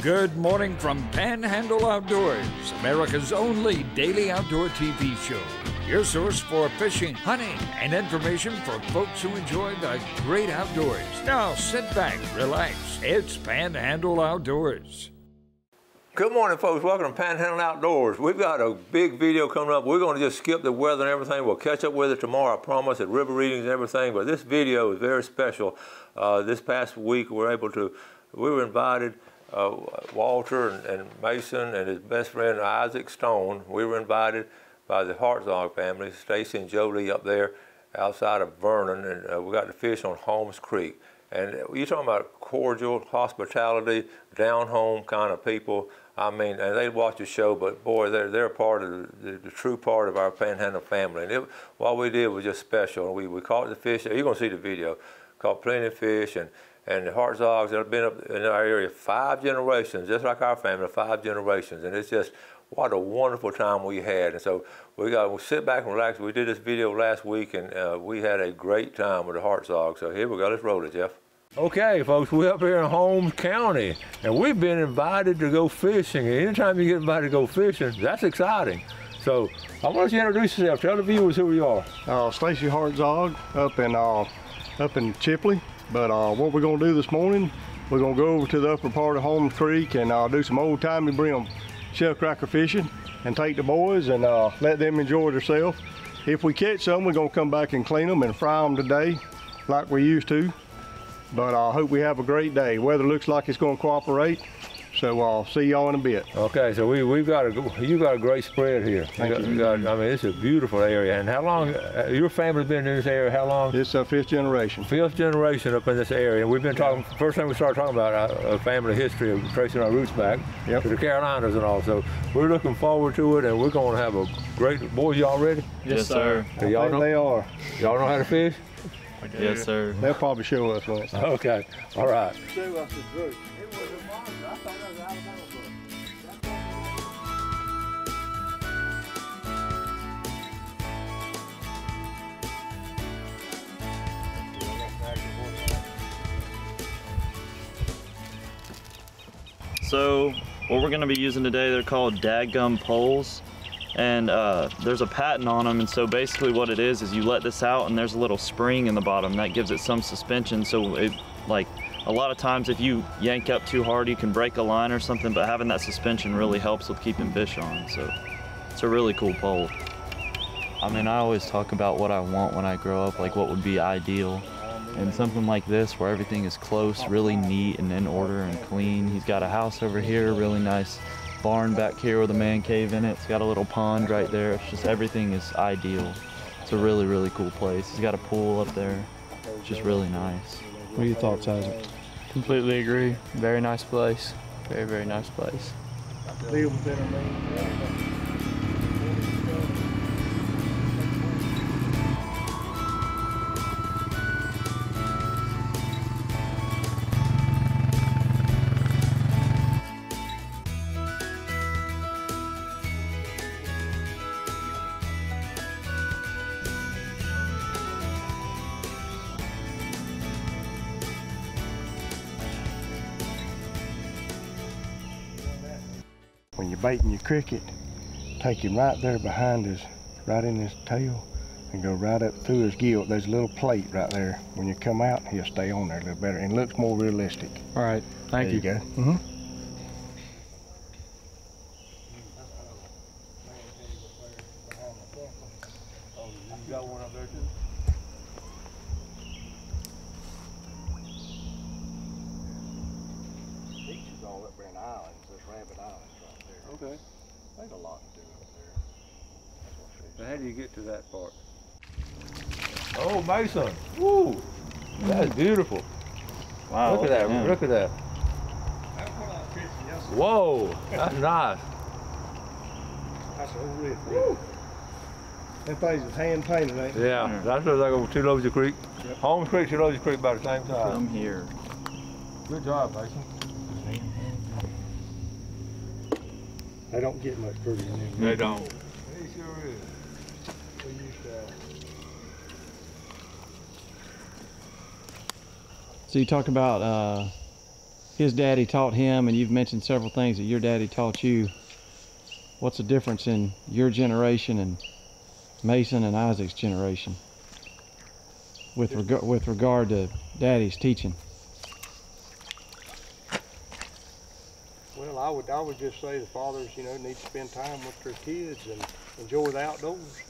Good morning from Panhandle Outdoors, America's only daily outdoor TV show. Your source for fishing, hunting, and information for folks who enjoy the great outdoors. Now sit back, relax. It's Panhandle Outdoors. Good morning, folks. Welcome to Panhandle Outdoors. We've got a big video coming up. We're going to just skip the weather and everything. We'll catch up with it tomorrow, I promise, at river readings and everything. But this video is very special. This past week, we were invited, Walter and Mason and his best friend Isaac Stone. We were invited by the Hartzog family, Stacy and Jolie up there outside of Vernon, and we got to fish on Holmes Creek. And you're talking about cordial hospitality, down home kind of people. I mean, and they watch the show, but boy, they're part of the true part of our Panhandle family. And what we did was just special. We caught the fish. You're gonna see the video. Caught plenty of fish, and the Hartzogs that have been up in our area 5 generations, just like our family, 5 generations. And it's just, what a wonderful time we had. And so we'll sit back and relax. We did this video last week, and we had a great time with the Hartzogs. So here we go, let's roll it, Jeff. Okay, folks, we're up here in Holmes County, and we've been invited to go fishing. And anytime you get invited to go fishing, that's exciting. So I want you to introduce yourself. Tell the viewers who you are. Stacy Hartzog up in Chipley. But what we're going to do this morning, we're going to go over to the upper part of Holmes Creek and do some old-timey brim shell cracker fishing and take the boys and let them enjoy themselves. If we catch some, we're going to come back and clean them and fry them today like we used to. But I hope we have a great day. Weather looks like it's going to cooperate, so I'll see y'all in a bit. Okay, so you got a great spread here. I mean, it's a beautiful area. And how long, your family's been in this area, how long? It's our 5th generation. 5th generation up in this area. And we've been talking, first thing we started talking about our family history of tracing our roots back to the Carolinas and all. So we're looking forward to it, and we're going to have a great, boys, y'all ready? Yes, sir. Y'all know they are. Y'all know how to fish? Yes, sir. They'll probably show us once. Okay, all right. So what we're going to be using today, they're called dadgum poles. And there's a patent on them, and so basically what it is you let this out and there's a little spring in the bottom that gives it some suspension. So it, like a lot of times if you yank up too hard you can break a line or something, but having that suspension really helps with keeping fish on. So it's a really cool pole. I mean, I always talk about what I want when I grow up, like what would be ideal. And something like this where everything is close, really neat and in order and clean. He's got a house over here, really nice barn back here with a man cave in it. It's got a little pond right there. It's just, everything is ideal. It's a really, really cool place. He's got a pool up there. It's just really nice. What are your thoughts, Isaac? Completely agree. Very nice place. Very, very nice place. When you're baiting your cricket, take him right there behind his, right in his tail, and go right up through his gill. There's a little plate right there. When you come out, he'll stay on there a little better, and it looks more realistic. All right, thank you. There you go. You got one up there too? Beach is all up there in islands, there's Rabbit Islands right there. Okay. There's a lot to do up there. So how do you get to that part? Oh, Mason! Woo! That's beautiful. Wow. Look at that! Yeah. Look at that! Whoa! That's nice. That's a whole lift. Woo! Them things is hand painted, ain't they? Yeah, that's like over Tulosy Creek. Yep. Holmes Creek, Tulosy Creek about the same size. Come here. Good job, Mason. They don't get much prettier than them. They don't. They sure is. We used to. So you talk about his daddy taught him, and you've mentioned several things that your daddy taught you. What's the difference in your generation and Mason and Isaac's generation with regard to daddy's teaching? Well, I would just say the fathers, you know, need to spend time with their kids and enjoy the outdoors.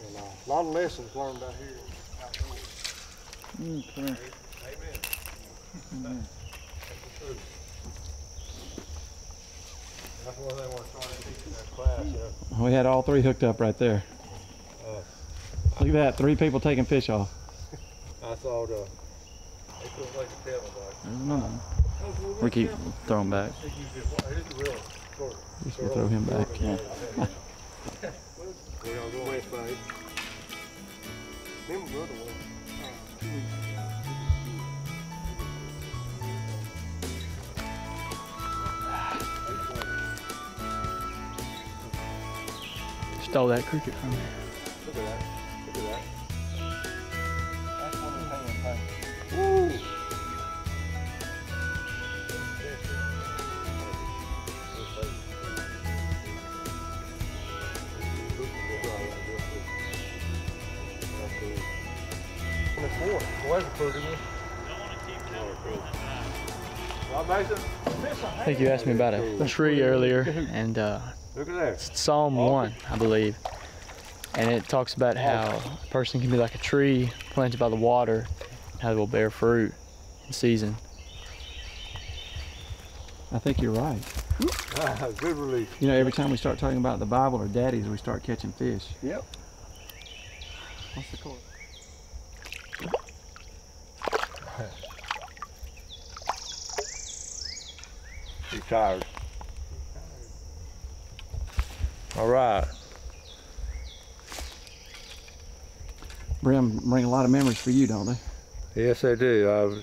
And a lot of lessons learned out here outdoors. Okay. Amen. That's one thing I want to try to teach in that class. You know? We had all three hooked up right there. Look at that, 3 people taking fish off. I thought they couldn't wait to tell me about it. There's another one. We keep throwing back. Just gonna throw him back. Yeah. We all go west side. Them brother one. Stole that cricket from me. Look at that. Look at that. That's one of the things. Woo! I think you asked me about a tree earlier, and Look at that. it's Psalm 1, I believe. And it talks about how a person can be like a tree planted by the water, how it will bear fruit in season. I think you're right. Good relief. You know, every time we start talking about the Bible or daddies, we start catching fish. Yep. What's the cord? He's tired. All right. Brim bring a lot of memories for you, don't they? Yes, they do. I was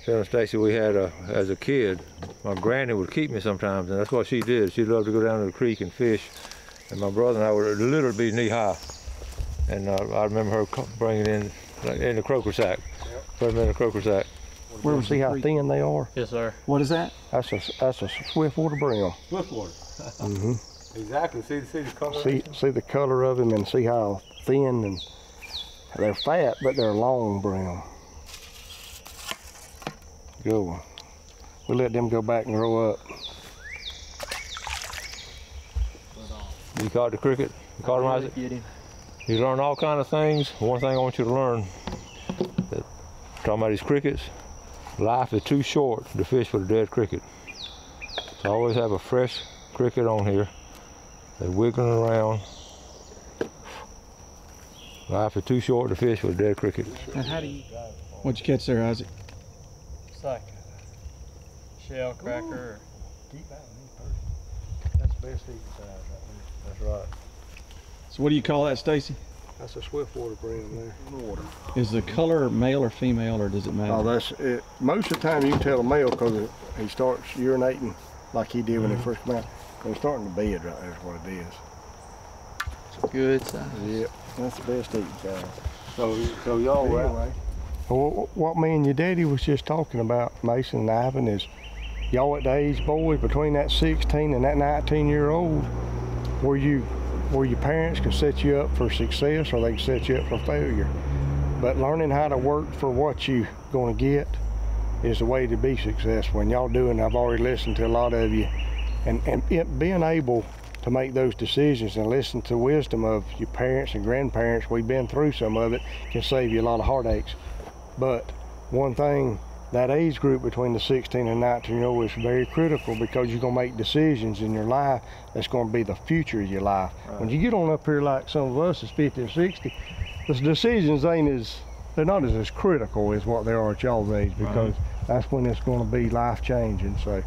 telling Stacy we had as a kid, my granny would keep me sometimes, and that's what she did. She loved to go down to the creek and fish, and my brother and I would literally be knee high. And I remember her bringing in the croaker sack. Yep. Put them in the croaker sack. Where we see how thin they are? Yes, sir. What is that? That's a swiftwater brim. Swiftwater. Mm-hmm. Exactly. See the color. See the color of them and see how thin, and they're fat, but they're long brim. Good one. We let them go back and grow up. You caught the cricket? You caught him, Isaac? You learn all kinds of things. One thing I want you to learn, talking about these crickets, life is too short to fish with a dead cricket. So I always have a fresh cricket on here. They're wiggling around. Life is too short to fish with a dead cricket. And how do you... What'd you catch there, Isaac? It's like a shell cracker. Keep that in me first. That's the best eating size right there. That's right. So what do you call that, Stacy? That's a swiftwater brim there. In the water. Is the color male or female, or does it matter? Oh, that's it. Most of the time you can tell a male because he starts urinating like he did when he first came out. He's starting to bed right there is what it is. It's a good size. Yep, that's the best eating size. So y'all were out. Well, what me and your daddy was just talking about, Mason and Ivan, is y'all at the age, boys, between that 16 and that 19-year-old, where your parents can set you up for success or they can set you up for failure. But learning how to work for what you're going to get is the way to be successful. And y'all doing, I've already listened to a lot of you, and being able to make those decisions and listen to wisdom of your parents and grandparents, we've been through some of it, can save you a lot of heartaches. But one thing, that age group between the 16 and 19-year-old is very critical because you're going to make decisions in your life that's going to be the future of your life. Right. When you get on up here like some of us is 50 or 60, the decisions they're not as critical as what they are at y'all's age, because that's when it's going to be life-changing. So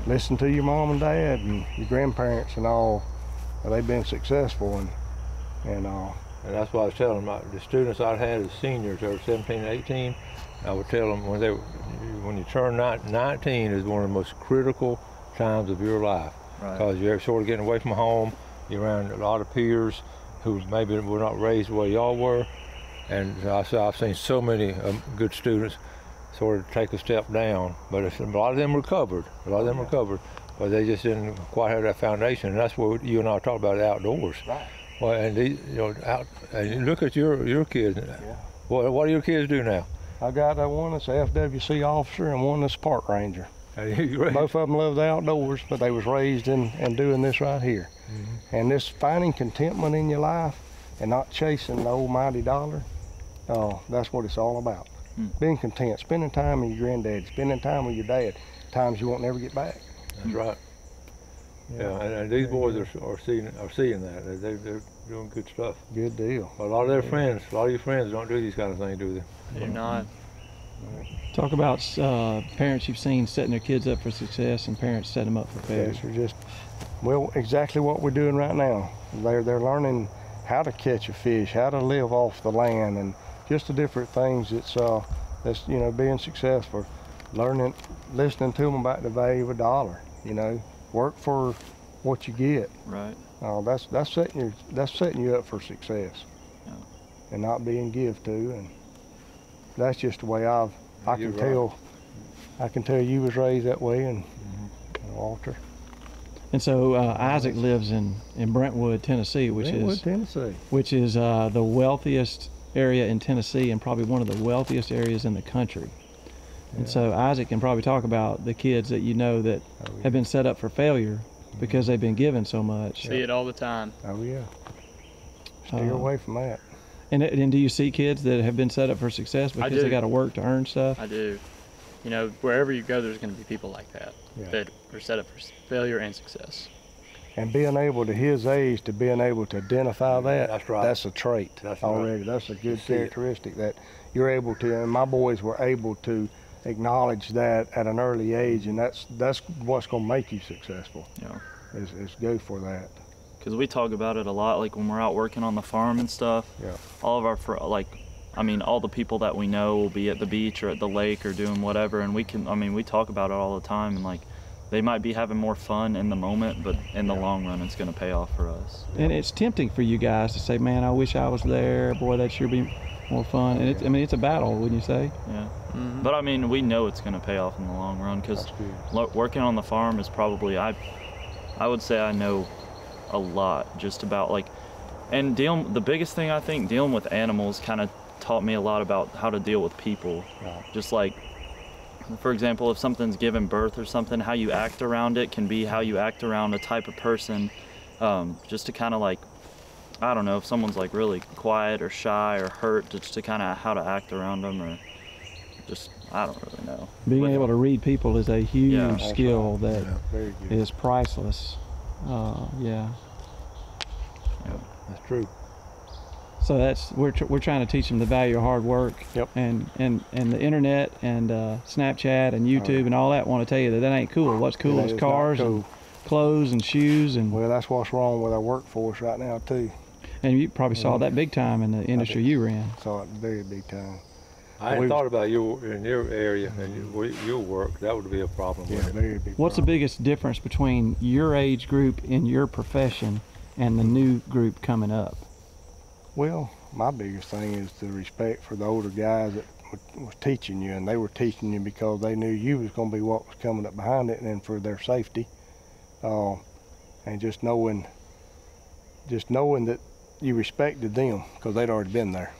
listen to your mom and dad and your grandparents and all. They've been successful, and that's what I was telling the students I had as seniors, they were 17 and 18. I would tell them when you turn 19 is one of the most critical times of your life, because you're sort of getting away from home. You're around a lot of peers who maybe were not raised the way y'all were, and I've seen so many good students sort of take a step down. But a lot of them recovered. A lot of them recovered, but they just didn't quite have that foundation. And that's what you and I talk about, outdoors. Right. Well, and these, you know, and look at your kids. Yeah. What do your kids do now? I got one that's an FWC officer and one that's a park ranger. Both of them love the outdoors, but they was raised in doing this right here. And this finding contentment in your life and not chasing the almighty dollar, that's what it's all about. Being content, spending time with your granddad, spending time with your dad, times you won't never get back. That's right. Yeah, and these boys are seeing that. They're doing good stuff. Good deal. A lot of their friends, a lot of your friends don't do these kind of things, do they? They're not. Talk about parents you've seen setting their kids up for success and parents setting them up for failure. Yes, they're just, well, exactly what we're doing right now. They're learning how to catch a fish, how to live off the land, and just the different things that's you know, being successful. Learning, listening to them about the value of a dollar. You know, work for what you get. Right. That's setting you up for success. Yeah. And not being give to, and that's just the way I can tell. I can tell you was raised that way, and Walter. And so Isaac lives in Brentwood, Tennessee, which is the wealthiest area in Tennessee and probably one of the wealthiest areas in the country. And so Isaac can probably talk about the kids that you know that have been set up for failure because they've been given so much. See it all the time. Oh yeah. Stay away from that. And do you see kids that have been set up for success because they got to work to earn stuff? I do. You know, wherever you go, there's going to be people like that that are set up for failure and success. And being able, to his age, to being able to identify that, that's right. That's a trait already. Right. That's a good characteristic that you're able to, and my boys were able to acknowledge that at an early age, and that's what's going to make you successful. Yeah. Is go for that. Because we talk about it a lot, like when we're out working on the farm and stuff. Yeah. All of our all the people that we know will be at the beach or at the lake or doing whatever, and we talk about it all the time, and like they might be having more fun in the moment, but in the long run, it's going to pay off for us. And it's tempting for you guys to say, "Man, I wish I was there. Boy, that sure be more fun." And it's a battle, wouldn't you say? Yeah. But I mean, we know it's going to pay off in the long run because working on the farm is probably I would say I know a lot just about and the biggest thing I think dealing with animals kind of taught me a lot about how to deal with people. Right. Just like, for example, if something's given birth or something, how you act around it can be how you act around a type of person, just to kind of I don't know, if someone's like really quiet or shy or hurt, just to kind of how to act around them, or just, I don't really know. Being able to read people is a huge skill that is priceless. Yeah. That's true. So we're trying to teach them the value of hard work. Yep. And the internet and Snapchat and YouTube and all that want to tell you that ain't cool. What's cool is cars and clothes and shoes and. Well, that's what's wrong with our workforce right now too. And you probably saw that big time in the industry you were in. Saw it very big time. I hadn't thought about you in your area and your work. That would be a problem. Yeah, very big. What's the biggest difference between your age group in your profession and the new group coming up? Well, my biggest thing is the respect for the older guys that was teaching you, and they were teaching you because they knew you was going to be what was coming up behind it, and then for their safety, and just knowing that you respected them because they'd already been there.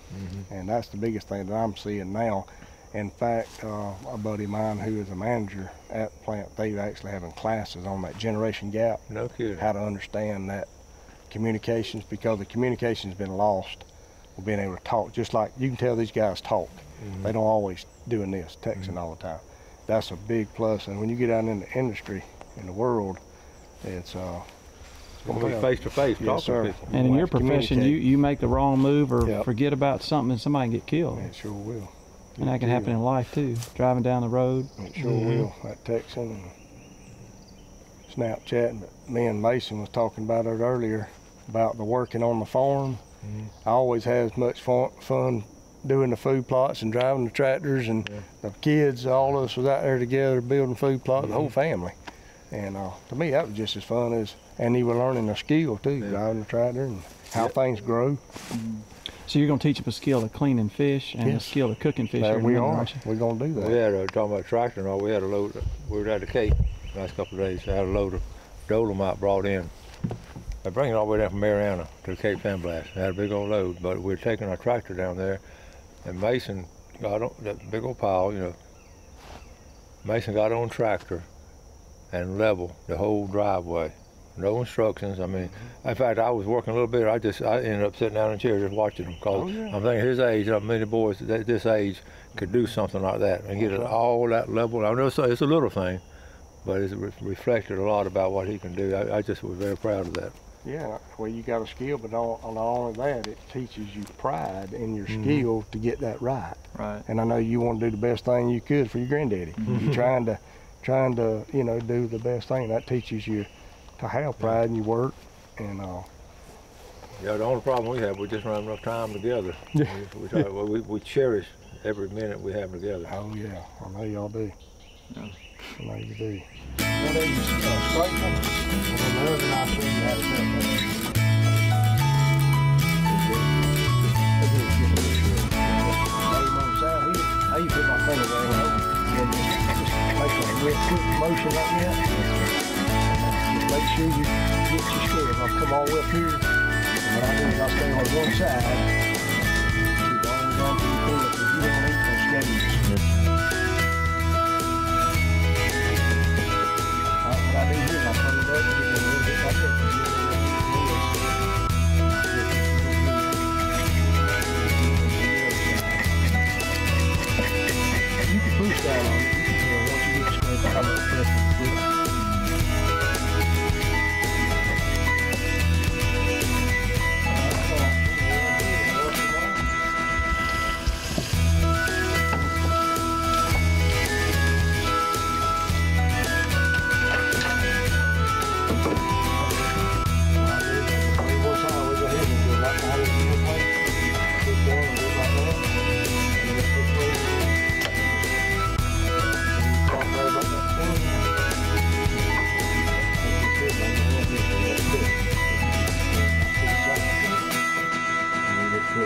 And that's the biggest thing that I'm seeing now. In fact, a buddy of mine who is a manager at the plant, they actually having classes on that generation gap. No kidding. How to understand that communications, because the communication's been lost. We're being able to talk, just like you can tell these guys talk. They don't always doing this, texting all the time. That's a big plus. And when you get out in the industry, in the world, it's face to face, talking to people. And in your profession, you make the wrong move or forget about something and somebody can get killed. It sure will. And that can happen in life too, driving down the road. It sure will, that texting and Snapchatting. But me and Mason was talking about it earlier, about the working on the farm. I always had as much fun doing the food plots and driving the tractors, and the kids, all of us was out there together building food plots, the whole family. And to me, that was just as fun as, and you were learning a skill too, driving the tractor and how things grow. So you're gonna teach them a skill of cleaning fish and a skill of cooking fish. Here in a We minute, are. aren't you? We're gonna do that. We had talking about tractor and all. We had a load. We were at the Cape the last couple of days. I had a load of dolomite brought in. I bring it all the way down from Mariana to the Cape San Blas. I had a big old load, but we were taking our tractor down there, and Mason got on that big old pile. You know, Mason got on tractor and leveled the whole driveway. No instructions. I mean, in fact, I was working a little bit. I ended up sitting down in a chair just watching him. Cause I'm thinking his age, many boys at this age could do something like that and get it all that level. I know it's a little thing, but it's reflected a lot about what he can do. I just was very proud of that. Yeah, well, you got a skill, but not only that, it teaches you pride in your skill to get that right. Right. And I know you want to do the best thing you could for your granddaddy. You're trying to, you know, do the best thing. That teaches you to have pride in your work, and Yeah, the only problem we have, we just don't have enough time together. We cherish every minute we have together. oh yeah, I know y'all do. Yeah. I know you do. One of these straight ones, and the other I see you had it up there. You put my finger there, and just make a real quick motion like that. Just make sure you get your scale. I'll come all the way up here, and what I do is I'll stay on one side. Keep all the way down to the finger, because you don't need no scales. What I do here is I turn it up and get a little bit like that. You can push down on it. You can tell once you get the scale, how much pressure to put.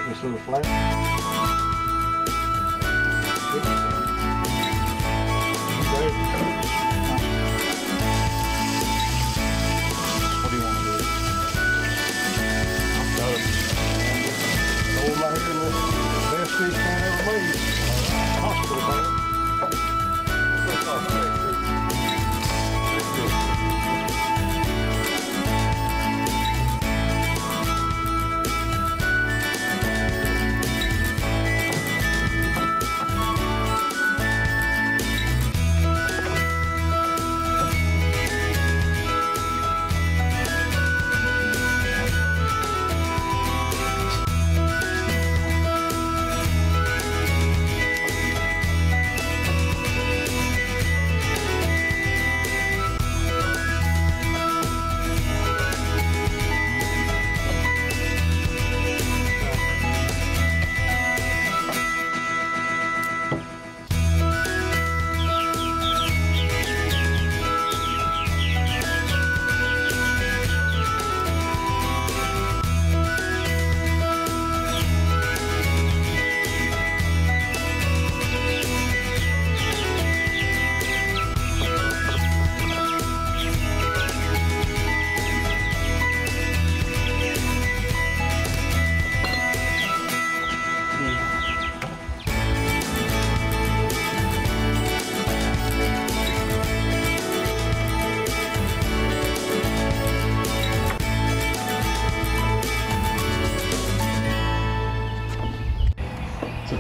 This little flat. What do you want to do? Hold my head in the best fish can ever made. Hospital man.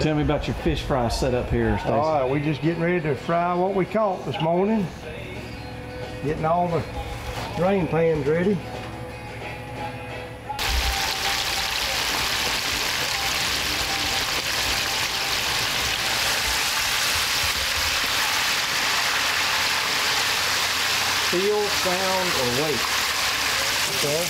Tell me about your fish fry setup here, Stacy. All right, we're just getting ready to fry what we caught this morning. Getting all the drain pans ready. Feel, sound, or weight. Okay.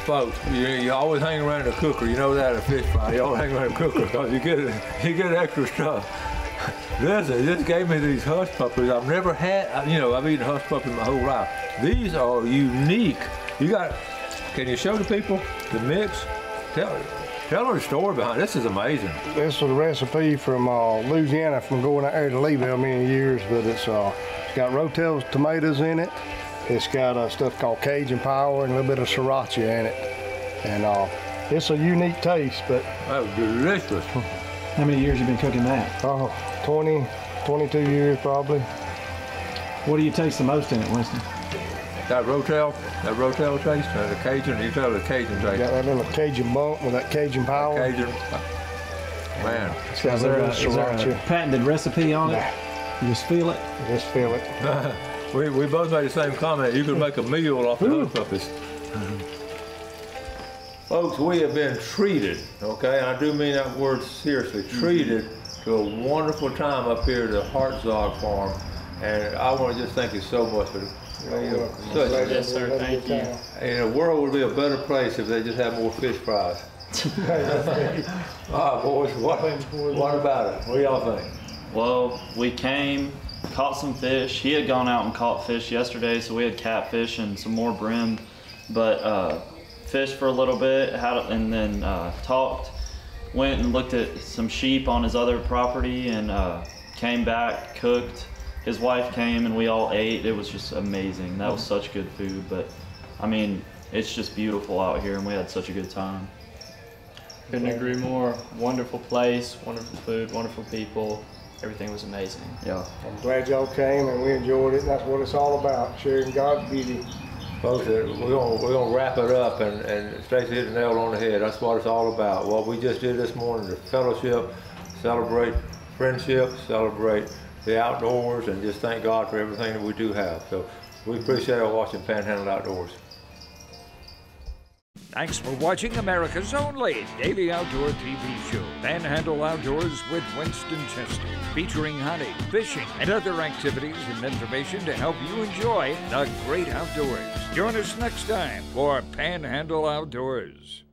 Folks, you always hang around a cooker. You know that at a fish fry. You always hang around a cooker because you get extra stuff. This gave me these hush puppies. I've never had, you know, I've eaten hush puppies my whole life. These are unique. Can you show the people the mix? Tell them the story behind it. This is amazing. This was a recipe from Louisiana, from going out there to Leeville many years, but it's got Rotel's tomatoes in it. It's got stuff called Cajun Power and a little bit of sriracha in it. And it's a unique taste, but... Oh, delicious. How many years you been cooking that? 22 years probably. What do you taste the most in it, Winston? That Rotel taste, the Cajun, you tell the Cajun taste. Got that little Cajun bump with that Cajun Power. Cajun, man. It's got a little bit of sriracha. A patented recipe on it? You just feel it? Just feel it. We both made the same comment. You could make a meal off the hush puppies. Folks, we have been treated, okay? And I do mean that word seriously, treated to a wonderful time up here at the Hartzog Farm. And I want to just thank you so much for Yes, sir. Thank you. And the world would be a better place if they just had more fish fries. All right, boys, what about it? What do y'all think? Well, we came, caught some fish. He had gone out and caught fish yesterday, so we had catfish and some more brim. But fished for a little bit, and then talked. Went and looked at some sheep on his other property, and came back, cooked. His wife came and we all ate. It was just amazing. That was such good food. But I mean, it's just beautiful out here, and we had such a good time. Couldn't agree more. Wonderful place, wonderful food, wonderful people. Everything was amazing. Yeah. I'm glad y'all came and we enjoyed it. And that's what it's all about, sharing God's beauty. Folks, we're gonna wrap it up, and Stacy hit the nail on the head. That's what it's all about. What we just did this morning, the fellowship, celebrate friendship, celebrate the outdoors, and just thank God for everything that we do have. So we appreciate our watching Panhandle Outdoors. Thanks for watching America's only daily outdoor TV show, Panhandle Outdoors with Winston Chester, featuring hunting, fishing, and other activities and information to help you enjoy the great outdoors. Join us next time for Panhandle Outdoors.